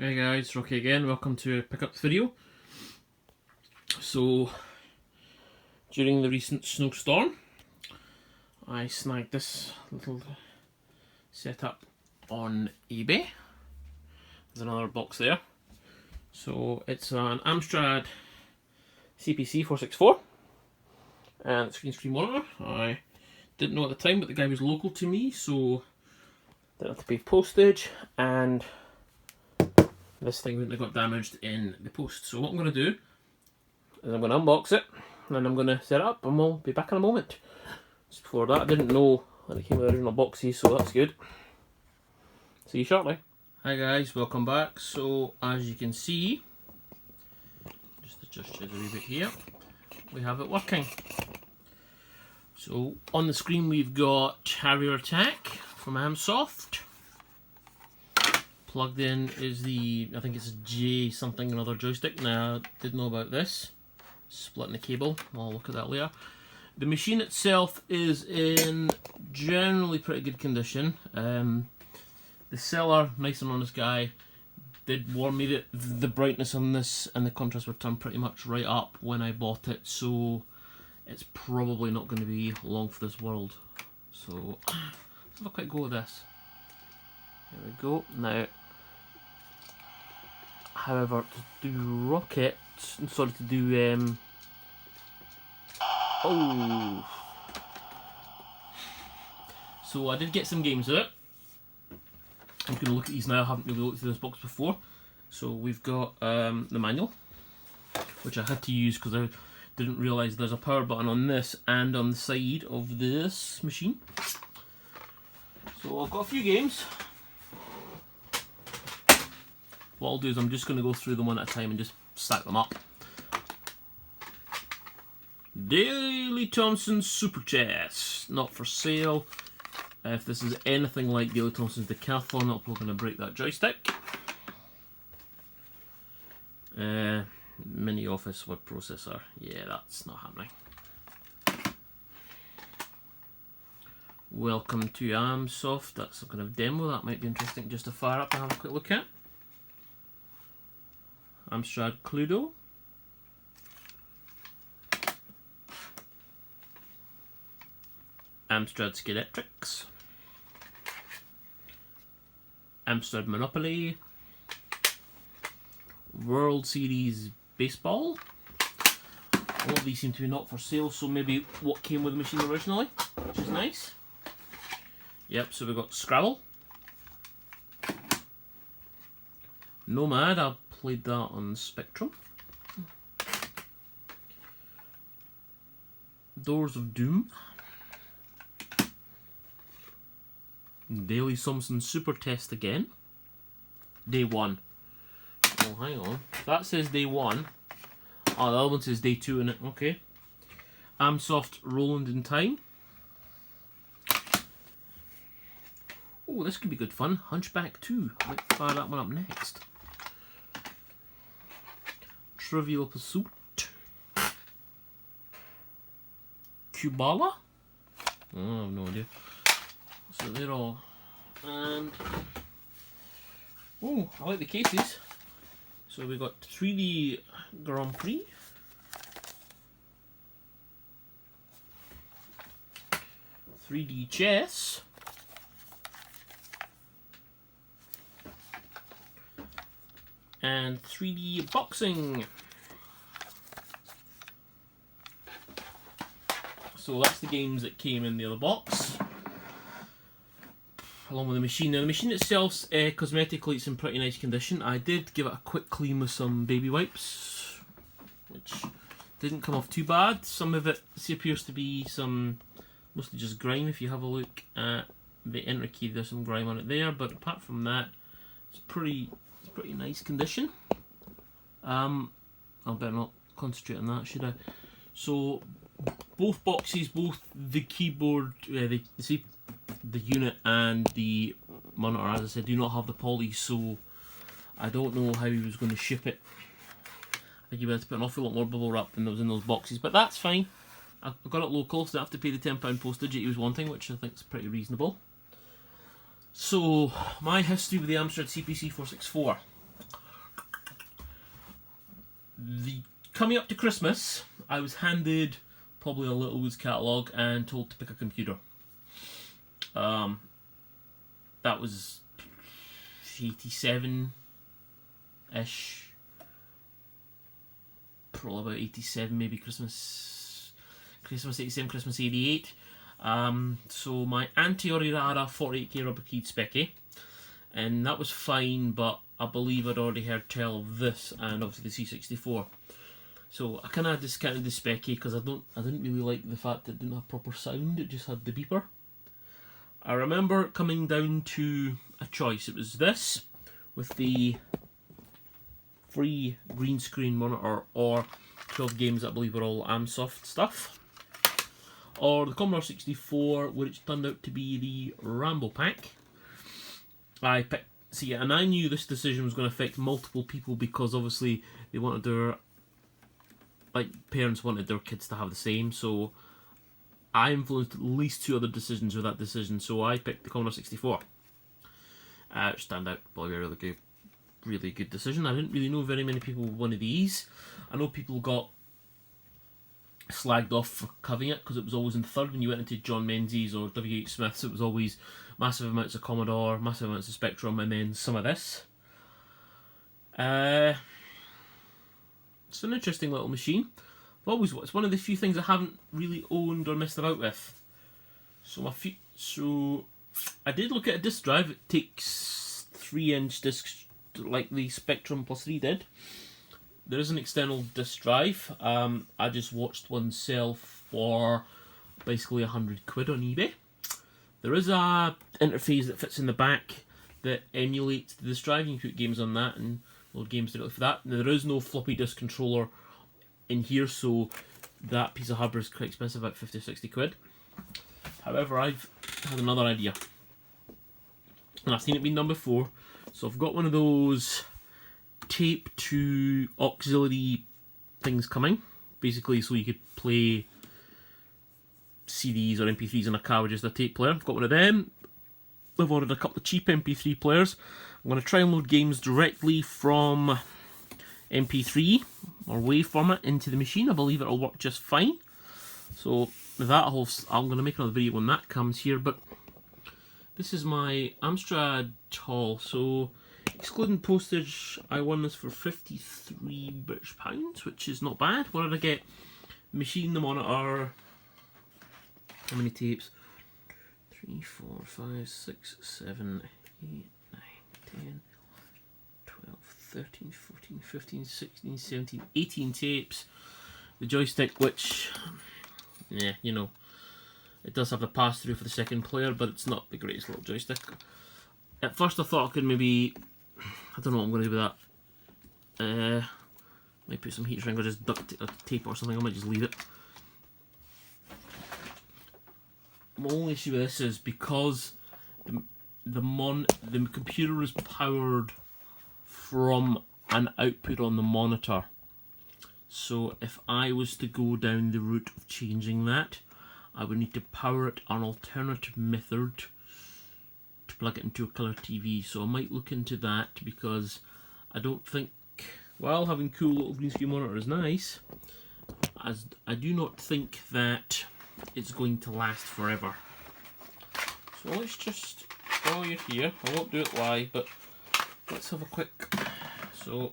Hey guys, Rocky again. Welcome to a pickup video. So, during the recent snowstorm, I snagged this little setup on eBay. There's another box there. So it's an AMSTRAD CPC 464 and screen monitor. I didn't know at the time, but the guy was local to me, so didn't have to pay postage, and this thing wouldn't have got damaged in the post. So what I'm going to do is I'm going to unbox it and I'm going to set it up, and we'll be back in a moment. Just before that, I didn't know that it came with the original boxes, so that's good. See you shortly. Hi guys, welcome back. So as you can see, just adjust it a wee bit here, we have it working. So on the screen we've got Harrier Attack from AMSOFT. Plugged in is the, I think it's a J something another joystick. Now, I didn't know about this. Splitting the cable, I'll look at that later. The machine itself is in generally pretty good condition. The seller, nice and honest guy, did warn me that the brightness on this and the contrast were turned pretty much right up when I bought it, so it's probably not going to be long for this world. So, let's have a quick go at this. There we go. Now, however, to do rocket, sorry, to do oh, so I did get some games with it. I'm going to look at these now. I haven't really looked through this box before. So we've got the manual, which I had to use because I didn't realise there's a power button on this and on the side of this machine. So I've got a few games. What I'll do is I'm just going to go through them one at a time and just stack them up. Daley Thompson's Super Chess, not for sale. If this is anything like Daley Thompson's Decathlon, I'm probably going to break that joystick. Mini Office web processor, yeah, that's not happening. Welcome to AMSOFT, that's some kind of demo that might be interesting just to fire up and have a quick look at. AMSTRAD Cluedo. AMSTRAD Skeletrix. AMSTRAD Monopoly. World Series Baseball. All of these seem to be not for sale, so maybe what came with the machine originally, which is nice. Yep, so we've got Scrabble. Nomad, I played that on Spectrum. Doors of Doom. Daley Thompson Super Test again. Day 1. Oh, hang on. That says day 1. Oh, the other one says day 2 in it. Okay. AMSOFT Roland in Time. Oh, this could be good fun. Hunchback 2. I might fire that one up next. Trivial Pursuit. Kubala? Oh, I have no idea. So they're all. And oh, I like the cases. So we got 3D Grand Prix. .3D Chess. And 3D Boxing. So that's the games that came in the other box, along with the machine. Now the machine itself, cosmetically, it's in pretty nice condition. I did give it a quick clean with some baby wipes, which didn't come off too bad. Some of it appears to be some, mostly just grime. If you have a look at the enter key, there's some grime on it there, but apart from that, it's pretty nice condition. I better not concentrate on that, should I? So both boxes, both the keyboard, the unit and the monitor, as I said, do not have the poly, so I don't know how he was going to ship it. I think he would have to put an awful lot more bubble wrap than there was in those boxes, but that's fine. I got it local, so I don't have to pay the £10 postage that he was wanting, which I think is pretty reasonable. So, my history with the AMSTRAD CPC 464. Coming up to Christmas, I was handed probably a Little Woods catalogue and told to pick a computer. That was 87-ish. Probably about 87, maybe Christmas 87, Christmas 88. So my auntie already had a 48k rubber keyed Specky, and that was fine, but I believe I'd already heard tell of this and obviously the C64. So I kind of discounted the Specky because I didn't really like the fact that it didn't have proper sound, it just had the beeper. I remember coming down to a choice. It was this with the free green screen monitor or 12 games that I believe were all AMSOFT stuff, or the Commodore 64, which turned out to be the Rambo Pack. I picked, see, and I knew this decision was going to affect multiple people because obviously they wanted their, like, parents wanted their kids to have the same, so I influenced at least 2 other decisions with that decision, so I picked the Commodore 64. Which turned out probably a really good decision. I didn't really know very many people with one of these. I know people got slagged off for covering it because it was always in third when you went into John Menzies or W.H. Smith's. It was always massive amounts of Commodore, massive amounts of Spectrum, and then some of this. It's an interesting little machine. It's one of the few things I haven't really owned or messed about with. So I did look at a disc drive. It takes 3-inch discs like the Spectrum Plus 3 did. There is an external disc drive. I just watched one sell for basically £100 on eBay. There is a interface that fits in the back that emulates the disc drive. You can put games on that and load games directly for that. Now, there is no floppy disk controller in here, so that piece of hardware is quite expensive, about £50-60. However, I've had another idea, and I've seen it being done before. So I've got one of those tape to auxiliary things coming, basically, so you could play CDs or MP3s in a car with just a tape player. I've got one of them. I've ordered a couple of cheap MP3 players. I'm going to try and load games directly from MP3 or WAV format into the machine. I believe it'll work just fine. So with that, I'm going to make another video when that comes here. But this is my Amstrad haul. So excluding postage, I won this for £53 which is not bad. What did I get? Machine, the monitor. How many tapes? 3, 4, 5, 6, 7, 8, 9, 10, 12, 13, 14, 15, 16, 17, 18 tapes. The joystick, which, yeah, you know, it does have the pass-through for the second player, but it's not the greatest little joystick. At first I thought I could maybe, I don't know what I'm going to do with that. Might put some heat shrink or just duct tape or something. I might just leave it. My only issue with this is because the computer is powered from an output on the monitor. So if I was to go down the route of changing that, I would need to power it an alternative method to plug it into a colour TV. So I might look into that, because I don't think, while having cool little green screen monitor is nice, as I do not think that it's going to last forever. So let's just, while you're here, I won't do it live, but let's have a quick, so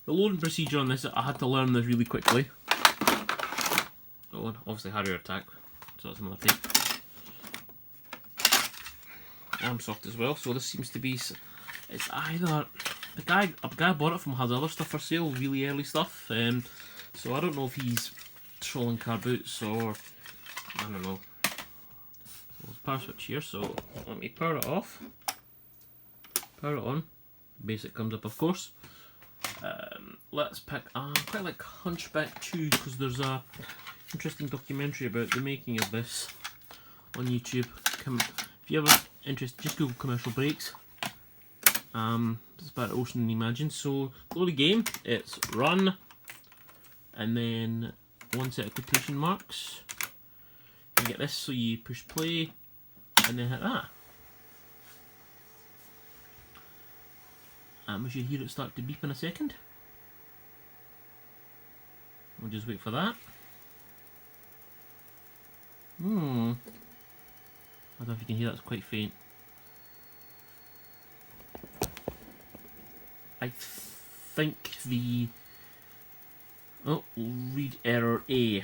the loading procedure on this, I had to learn this really quickly. Oh, and obviously Harrier Attack, so that's another tape. AMSOFT as well, so this seems to be, it's either, a guy I bought it from has other stuff for sale, really early stuff, so I don't know if he's trolling car boots or, I don't know. So there's a power switch here, so let me power it off, power it on, basic comes up of course. Let's pick, I quite like Hunchback 2 because there's a interesting documentary about the making of this on YouTube. If you ever interested, just Google commercial brakes. It's about Ocean Imagine. So load the game, it's run, and then one set of quotation marks. You get this, so you push play, and then hit that. We should hear it start to beep in a second. We'll just wait for that. I don't know if you can hear, that's quite faint. I think the... Oh, read error A.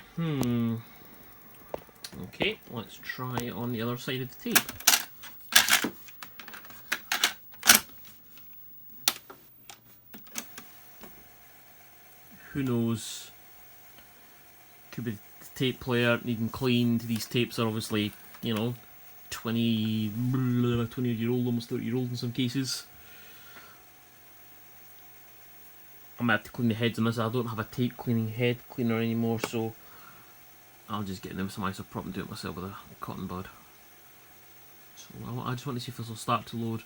Okay, let's try on the other side of the tape. Who knows? Could be the tape player needing cleaned. These tapes are obviously, you know, 20-year-old, almost 30-year-old in some cases. I might have to clean the heads on this. I don't have a tape cleaning head cleaner anymore, so I'll just get them some isopropyl and do it myself with a cotton bud. So I just want to see if this will start to load.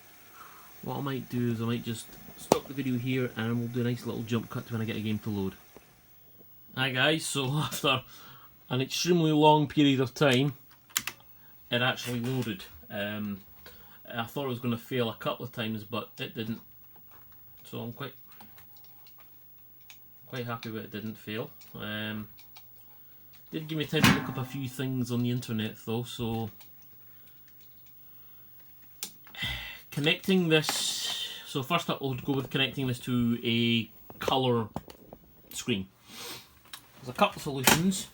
What I might do is I might just stop the video here and we'll do a nice little jump cut to when I get a game to load. Hi guys, so after an extremely long period of time, it actually loaded. I thought it was going to fail a couple of times, but it didn't. So I'm quite happy that it didn't fail. Did give me time to look up a few things on the internet though, so connecting this, so first up we'll go with connecting this to a colour screen. There's a couple of solutions.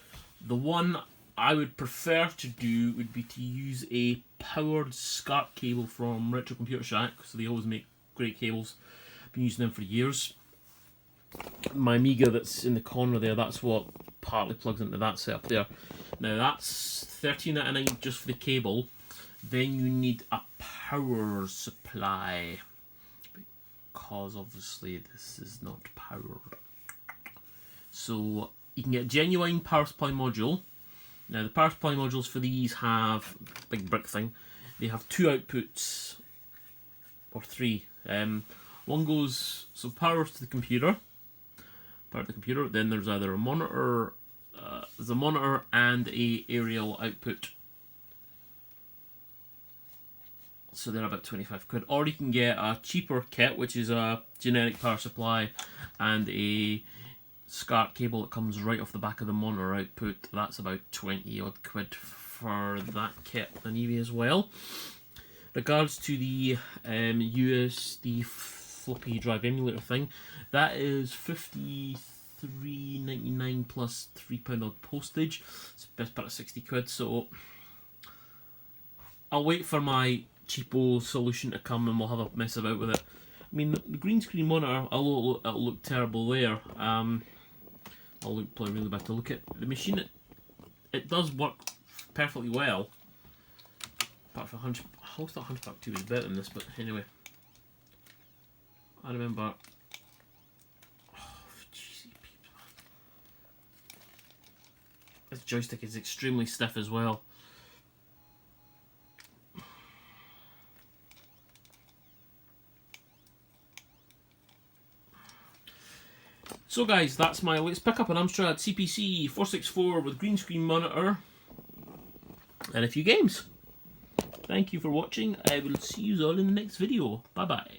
The one I would prefer to do would be to use a powered SCART cable from Retro Computer Shack, so they always make great cables. I've been using them for years. My Amiga that's in the corner there, that's what partly plugs into that setup there. Now that's $13.99 just for the cable. Then you need a power supply, because obviously this is not powered. So you can get a genuine power supply module. Now the power supply modules for these have, big brick thing, they have two outputs, or three. One goes, so power to the computer, then there's either a monitor, and a aerial output. So they're about 25 quid. Or you can get a cheaper kit, which is a generic power supply and a SCART cable that comes right off the back of the monitor output. That's about 20 odd quid for that kit on eBay as well. Regards to the USD floppy drive emulator thing, that is $53.99 plus £3 odd postage. It's best part of 60 quid, so I'll wait for my cheapo solution to come and we'll have a mess about with it. I mean, the green screen monitor, it'll look terrible there. I'll look probably really bad to look at. The machine, it does work perfectly well. Apart from I always thought Hunchback 2 was better than this, but anyway. I remember. Oh, jeez, this joystick is extremely stiff as well. So guys, that's my latest pickup, an AMSTRAD CPC 464 with green screen monitor and a few games. Thank you for watching. I will see you all in the next video. Bye bye.